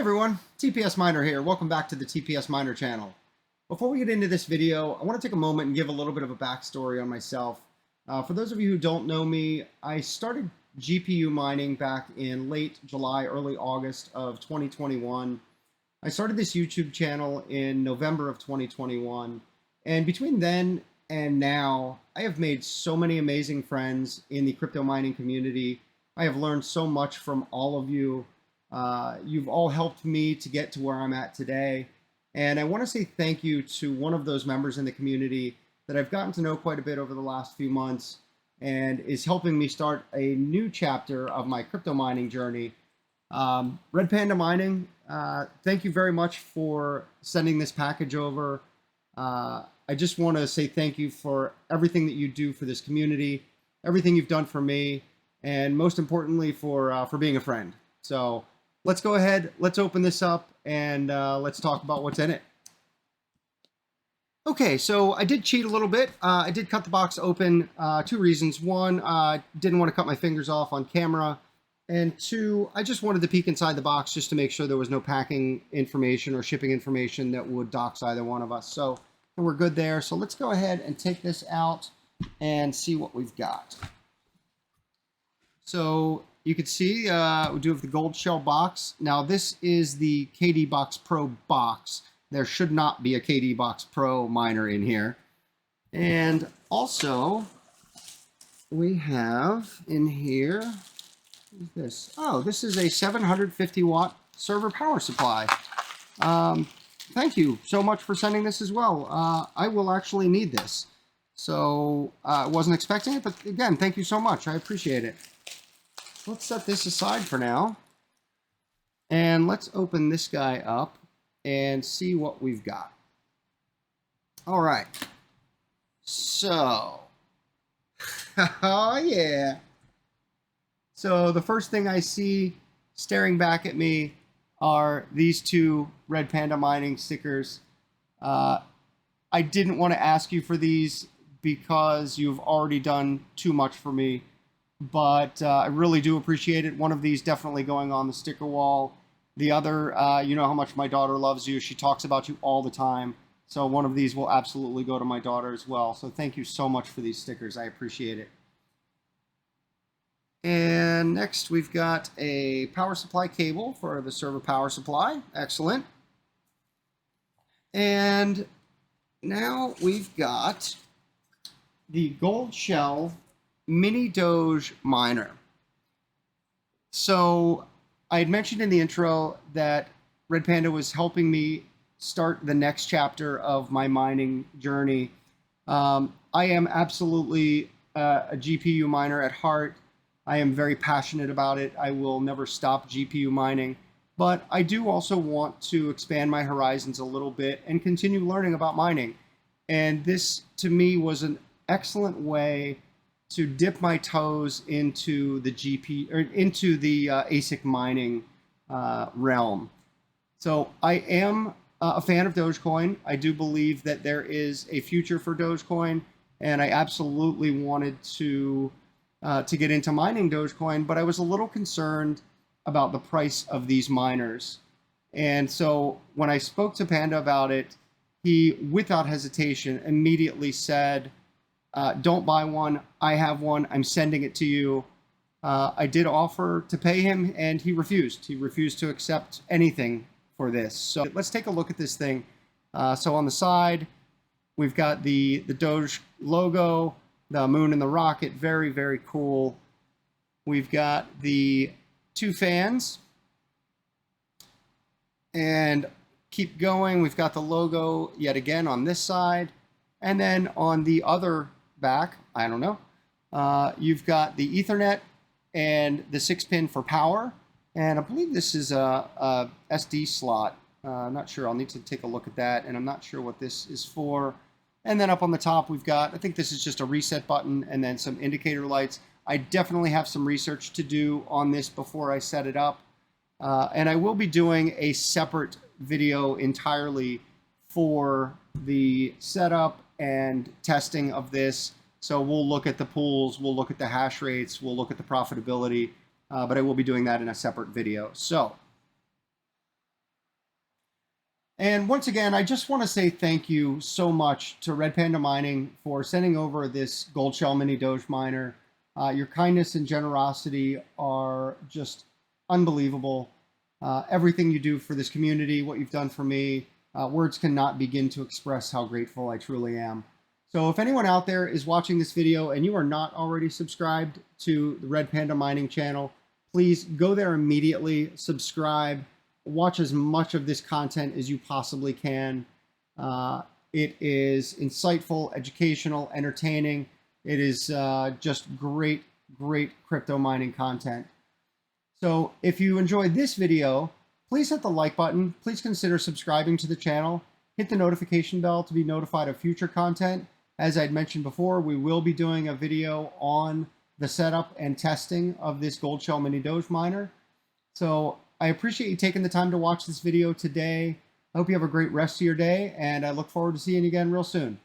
everyone, TPS Miner here. Welcome back to the TPS Miner channel. Before we get into this video, I want to take a moment and give a little bit of a backstory on myself. For those of you who don't know me, I started GPU mining back in late July, early August of 2021. I started this YouTube channel in November of 2021, and between then and now, I have made so many amazing friends in the crypto mining community. I have learned so much from all of you. You've all helped me to get to where I'm at today. And I want to say thank you to one of those members in the community that I've gotten to know quite a bit over the last few months and is helping me start a new chapter of my crypto mining journey. Red Panda Mining, thank you very much for sending this package over. I just want to say thank you for everything that you do for this community, everything you've done for me, and most importantly for being a friend. So let's go ahead, let's open this up, and let's talk about what's in it. Okay, so I did cheat a little bit. I did cut the box open. Two reasons. One, I didn't want to cut my fingers off on camera. And two, I just wanted to peek inside the box just to make sure there was no packing information or shipping information that would dox either one of us. So we're good there. So let's go ahead and take this out and see what we've got. So you can see we do have the Goldshell box. Now this is the KD Box Pro box. There should not be a KD Box Pro miner in here. And also we have in here, what is this? Oh, this is a 750 watt server power supply. Thank you so much for sending this as well. I will actually need this. So I wasn't expecting it, but again, thank you so much. I appreciate it. Let's set this aside for now. And let's open this guy up and see what we've got. All right. So, oh yeah. So the first thing I see staring back at me are these two Red Panda Mining stickers. I didn't want to ask you for these because you've already done too much for me, but I really do appreciate it. One of these definitely going on the sticker wall. The other, you know how much my daughter loves you. She talks about you all the time. So one of these will absolutely go to my daughter as well. So thank you so much for these stickers. I appreciate it. And next we've got a power supply cable for the server power supply. Excellent. And now we've got the Goldshell mini-doge miner. So I had mentioned in the intro that Red Panda was helping me start the next chapter of my mining journey. I am absolutely a GPU miner at heart. I am very passionate about it. I will never stop GPU mining, but I do also want to expand my horizons a little bit and continue learning about mining. And this, to me, was an excellent way to dip my toes into the ASIC mining realm. So I am a fan of Dogecoin. I do believe that there is a future for Dogecoin, and I absolutely wanted to get into mining Dogecoin, but I was a little concerned about the price of these miners. And so when I spoke to Panda about it, he, without hesitation, immediately said, don't buy one. I have one. I'm sending it to you. I did offer to pay him, and he refused. He refused to accept anything for this. So let's take a look at this thing. So on the side, we've got the Doge logo, the moon and the rocket. Very, very cool. We've got the two fans. And keep going. We've got the logo yet again on this side. And then on the other back, I don't know, you've got the Ethernet and the 6-pin for power. And I believe this is a SD slot. I'm not sure. I'll need to take a look at that. And I'm not sure what this is for. And then up on the top, we've got, I think this is just a reset button and then some indicator lights. I definitely have some research to do on this before I set it up. And I will be doing a separate video entirely for the setup and testing of this. So we'll look at the pools, we'll look at the hash rates, we'll look at the profitability, but I will be doing that in a separate video. So And once again, I just want to say thank you so much to Red Panda Mining for sending over this Goldshell mini-doge miner. Your kindness and generosity are just unbelievable. Everything you do for this community, what you've done for me, words cannot begin to express how grateful I truly am. So if anyone out there is watching this video and you are not already subscribed to the Red Panda Mining channel, please go there immediately, subscribe, watch as much of this content as you possibly can. It is insightful, educational, entertaining. It is just great, great crypto mining content. So if you enjoyed this video, please hit the like button. Please consider subscribing to the channel. Hit the notification bell to be notified of future content. As I'd mentioned before, we will be doing a video on the setup and testing of this Goldshell mini-doge miner. So I appreciate you taking the time to watch this video today. I hope you have a great rest of your day, and I look forward to seeing you again real soon.